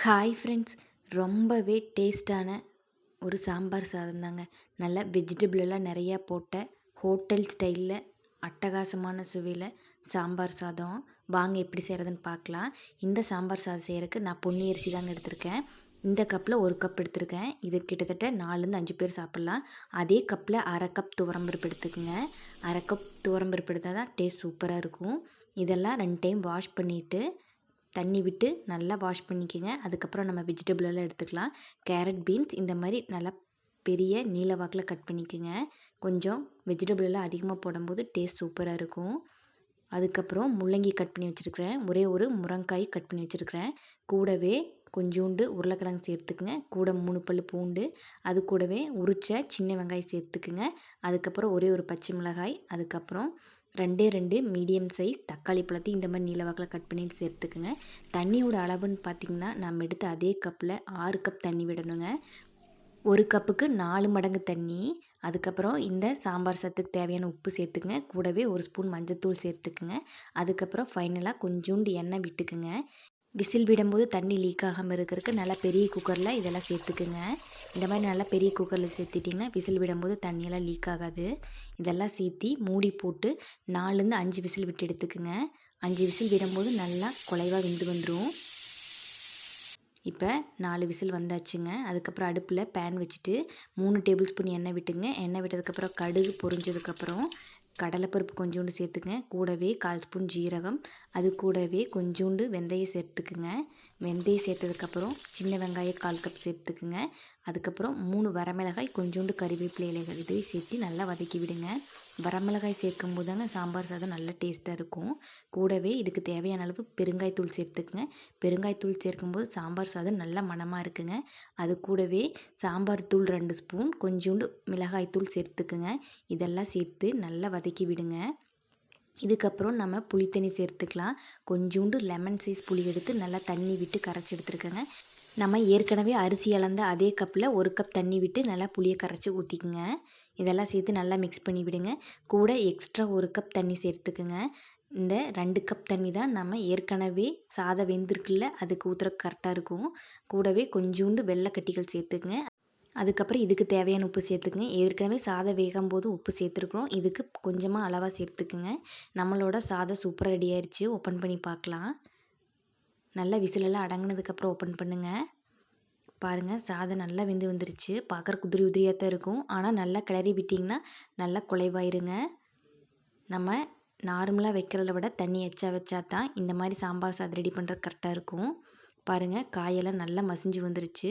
Hi friends, ரொம்பவே டேஸ்டான ஒரு சாம்பார் சாதம் தாங்க. நல்லா வெஜிடபிள் எல்லாம் நிறையா போட்ட ஹோட்டல் ஸ்டைலில் அட்டகாசமான சுவையில் சாம்பார் சாதம். வாங்க எப்படி செய்கிறதுன்னு பார்க்கலாம். இந்த சாம்பார் சாதம் செய்கிறதுக்கு நான் பொன்னி அரிசி தாங்க எடுத்திருக்கேன். இந்த கப்பில் 1 கப் எடுத்திருக்கேன். இது கிட்டத்தட்ட 4லேருந்து 5 பேர் சாப்பிட்லாம். அதே கப்பில் 1/2 கப் துவரம்பருப்பு எடுத்துக்கோங்க. 1/2 கப் துவரம்பருப்பு எடுத்தால் தான் டேஸ்ட் சூப்பராக இருக்கும். இதெல்லாம் 2 டைம் வாஷ் பண்ணிவிட்டு தண்ணி விட்டு நல்லா வாஷ் பண்ணிக்கோங்க. அதுக்கப்புறம் நம்ம வெஜிடபிள் எல்லாம் எடுத்துக்கலாம். கேரட், பீன்ஸ் இந்த மாதிரி நல்லா பெரிய நீல வாக்கில் கட் பண்ணிக்கோங்க. கொஞ்சம் வெஜிடபிள் எல்லாம் அதிகமாக போடும்போது டேஸ்ட் சூப்பராக இருக்கும். அதுக்கப்புறம் முள்ளங்கி கட் பண்ணி வச்சுருக்கிறேன். ஒரே ஒரு முருங்காய் கட் பண்ணி வச்சுருக்கிறேன். கூடவே கொஞ்சோண்டு உருளைக்கிழங்கு சேர்த்துக்குங்க. கூட 3 பல் பூண்டு, அது கூடவே உரித்த சின்ன வெங்காயம் சேர்த்துக்குங்க. அதுக்கப்புறம் ஒரே ஒரு பச்சை மிளகாய், அதுக்கப்புறம் 2 மீடியம் சைஸ் தக்காளி பழத்தையும் இந்த மாதிரி நீளவாக்கில் கட் பண்ணி சேர்த்துக்குங்க. தண்ணியோட அளவுன்னு பார்த்திங்கன்னா நம்ம எடுத்த அதே கப்பில் 6 கப் தண்ணி விடணுங்க. 1 கப்புக்கு 4 மடங்கு தண்ணி. அதுக்கப்புறம் இந்த சாம்பார் சாதத்துக்கு தேவையான உப்பு சேர்த்துக்குங்க. கூடவே 1 ஸ்பூன் மஞ்சள்தூள் சேர்த்துக்குங்க. அதுக்கப்புறம் ஃபைனலாக கொஞ்சோண்டு எண்ணெய் விட்டுக்குங்க. விசில் விடும்போது தண்ணி லீக் ஆகாமல் இருக்கிறதுக்கு நல்லா பெரிய குக்கரில் இதெல்லாம் சேர்த்துக்குங்க. இந்த மாதிரி நல்லா பெரிய குக்கரில் சேர்த்துட்டிங்கன்னா விசில் விடும்போது தண்ணியெல்லாம் லீக் ஆகாது. இதெல்லாம் சேர்த்தி மூடி போட்டு 4லேருந்து 5 விசில் விட்டு எடுத்துக்குங்க. 5 விசில் விடும்போது நல்லா குலைவாக வெந்து வந்துடும். இப்போ 4 விசில் வந்தாச்சுங்க. அதுக்கப்புறம் அடுப்பில் பேன் வச்சுட்டு 3 டேபிள் ஸ்பூன் எண்ணெய் விட்டுங்க. எண்ணெய் விட்டதுக்கப்புறம் கடுகு பொரிஞ்சதுக்கப்புறம் கடலைப்பருப்பு கொஞ்சோண்டு சேர்த்துக்குங்க. கூடவே 1/4 ஸ்பூன் ஜீரகம், அது கூடவே கொஞ்சோண்டு வெந்தயம் சேர்த்துக்குங்க. வெந்தயம் சேர்த்ததுக்கப்புறம் சின்ன வெங்காயம் 1/4 கப் சேர்த்துக்குங்க. அதுக்கப்புறம் 3 வரமிளகாய், கொஞ்சோண்டு கறிவேப்பிலை இலைகள் இதையும் சேர்த்து நல்லா வதக்கி விடுங்க. வரமிளகாய் சேர்க்கும் போது தாங்க சாம்பார் சாதம் நல்ல டேஸ்ட்டாக இருக்கும். கூடவே இதுக்கு தேவையான அளவு பெருங்காயத்தூள் சேர்த்துக்குங்க. பெருங்காயத்தூள் சேர்க்கும்போது சாம்பார் சாதம் நல்ல மணமாக இருக்குங்க. அது கூடவே சாம்பார் தூள் 2 ஸ்பூன், கொஞ்சோண்டு மிளகாய்த்தூள் சேர்த்துக்குங்க. இதெல்லாம் சேர்த்து நல்லா வதக்கி விடுங்க. இதுக்கப்புறம் நம்ம புளித்தண்ணி சேர்த்துக்கலாம். கொஞ்சோண்டு லெமன் சைஸ் புளி எடுத்து நல்லா தண்ணி விட்டு கரைச்சி எடுத்துருக்கேங்க. நம்ம ஏற்கனவே அரிசி அளந்த அதே கப்பில் 1 கப் தண்ணி விட்டு நல்லா புளியை கரைச்சி ஊற்றிக்குங்க. இதெல்லாம் சேர்த்து நல்லா மிக்ஸ் பண்ணி விடுங்க. கூட எக்ஸ்ட்ரா 1 கப் தண்ணி சேர்த்துக்குங்க. இந்த 2 கப் தண்ணி தான் நம்ம ஏற்கனவே சாதம் வெந்திருக்குல்ல அதுக்கு ஊற்றுறக்கு கரெக்டாக இருக்கும். கூடவே கொஞ்சோண்டு வெள்ளைக்கட்டிகள் சேர்த்துக்குங்க. அதுக்கப்புறம் இதுக்கு தேவையான உப்பு சேர்த்துக்குங்க. ஏற்கனவே சாதம் வேகும் போது உப்பு சேர்த்துருக்குறோம். இதுக்கு கொஞ்சமாக அளவாக சேர்த்துக்குங்க. நம்மளோட சாதம் சூப்பராக ரெடி ஆயிடுச்சு. ஓப்பன் பண்ணி பார்க்கலாம். நல்லா விசிலெல்லாம் அடங்கினதுக்கப்புறம் ஓப்பன் பண்ணுங்கள். பாருங்கள், சாதம் நல்லா வெந்து வந்துருச்சு. பார்க்குறக்கு உதிரி உதிரியாக தான் இருக்கும். ஆனால் நல்லா கிளறி விட்டிங்கன்னா நல்லா குலைவாயிருங்க. நம்ம நார்மலாக வைக்கிறத விட தண்ணி எச்சா வச்சா தான் இந்த மாதிரி சாம்பார் சாதம் ரெடி பண்ணுறது கரெக்டாக இருக்கும். பாருங்கள், காயெல்லாம் நல்லா மசிஞ்சு வந்துருச்சு.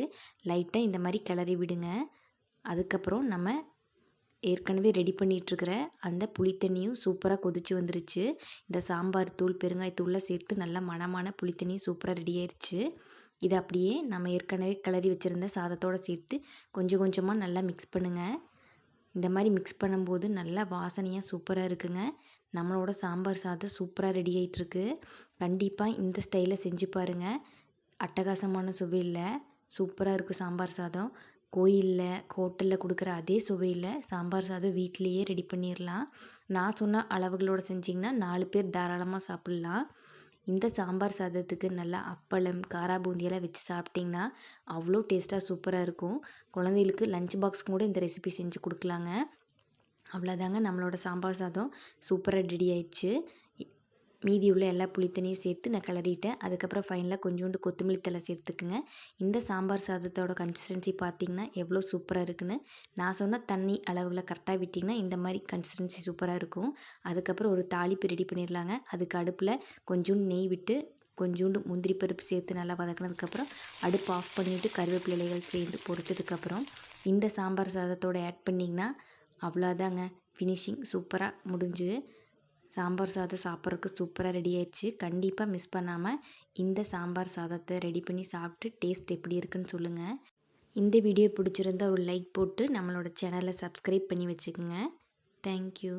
லைட்டாக இந்த மாதிரி கிளறி விடுங்க. அதுக்கப்புறம் நம்ம ஏற்கனவே ரெடி பண்ணிகிட்ருக்கிற அந்த புளித்தண்ணியும் சூப்பராக கொதிச்சு வந்துருச்சு. இந்த சாம்பார் தூள், பெருங்காயத்தூள்லாம் சேர்த்து நல்லா மணமான புளித்தண்ணியும் சூப்பராக ரெடி ஆயிடுச்சு. இதை அப்படியே நம்ம ஏற்கனவே கிளறி வச்சுருந்த சாதத்தோடு சேர்த்து கொஞ்சம் கொஞ்சமாக நல்லா மிக்ஸ் பண்ணுங்கள். இந்த மாதிரி மிக்ஸ் பண்ணும்போது நல்லா வாசனையாக சூப்பராக இருக்குங்க. நம்மளோட சாம்பார் சாதம் சூப்பராக ரெடி ஆகிட்டுருக்கு. கண்டிப்பாக இந்த ஸ்டைலில் செஞ்சு பாருங்கள். அட்டகாசமான சுவையில் சூப்பராக இருக்கும் சாம்பார் சாதம். கோயிலில், ஹோட்டலில் கொடுக்குற அதே சுவையில் சாம்பார் சாதம் வீட்டிலையே ரெடி பண்ணிடலாம். நான் சொன்ன அளவுகளோடு செஞ்சிங்கன்னா 4 பேர் தாராளமாக சாப்பிட்லாம். இந்த சாம்பார் சாதத்துக்கு நல்லா அப்பளம், காரா பூந்தியெல்லாம் வச்சு சாப்பிட்டிங்கன்னா அவ்வளோ டேஸ்ட்டாக சூப்பராக இருக்கும். குழந்தைகளுக்கு லஞ்ச் பாக்ஸ்க்கு கூட இந்த ரெசிபி செஞ்சு கொடுக்கலாங்க. அவ்வளோதாங்க, நம்மளோட சாம்பார் சாதம் சூப்பராக ரெடி ஆயிடுச்சு. மீதி உள்ள எல்லா புளித்தண்ணியும் சேர்த்து நான் கிளறிட்டேன். அதுக்கப்புறம் ஃபைனலாக கொஞ்சோண்டு கொத்தமல்லி தழை சேர்த்துக்குங்க. இந்த சாம்பார் சாதத்தோட கன்சிஸ்டன்சி பார்த்திங்கன்னா எவ்வளோ சூப்பராக இருக்குன்னு. நான் சொன்ன தண்ணி அளவுகளை கரெக்டாக விட்டிங்கன்னா இந்த மாதிரி கன்சிஸ்டன்சி சூப்பராக இருக்கும். அதுக்கப்புறம் ஒரு தாளிப்பு ரெடி பண்ணிடலாங்க. அதுக்கு அடுப்பில் கொஞ்சோண்டு நெய் விட்டு கொஞ்சோண்டு முந்திரி பருப்பு சேர்த்து நல்லா வதக்கினதுக்கப்புறம் அடுப்பு ஆஃப் பண்ணிவிட்டு கருவேப்பிலை இலைகள் சேர்ந்து பொரிச்சதுக்கப்புறம் இந்த சாம்பார் சாதத்தோடு ஆட் பண்ணிங்கன்னா அவ்வளோதாங்க, ஃபினிஷிங் சூப்பராக முடிஞ்சு. சாம்பார் சாதம் சாப்பிட்றதுக்கு சூப்பராக ரெடி ஆயிடுச்சு. கண்டிப்பாக மிஸ் பண்ணாமல் இந்த சாம்பார் சாதத்தை ரெடி பண்ணி சாப்பிட்டு டேஸ்ட் எப்படி இருக்குன்னு சொல்லுங்கள். இந்த வீடியோ பிடிச்சிருந்தா ஒரு லைக் போட்டு நம்மளோட சேனலை சப்ஸ்கிரைப் பண்ணி வச்சுக்கோங்க. தேங்க்யூ.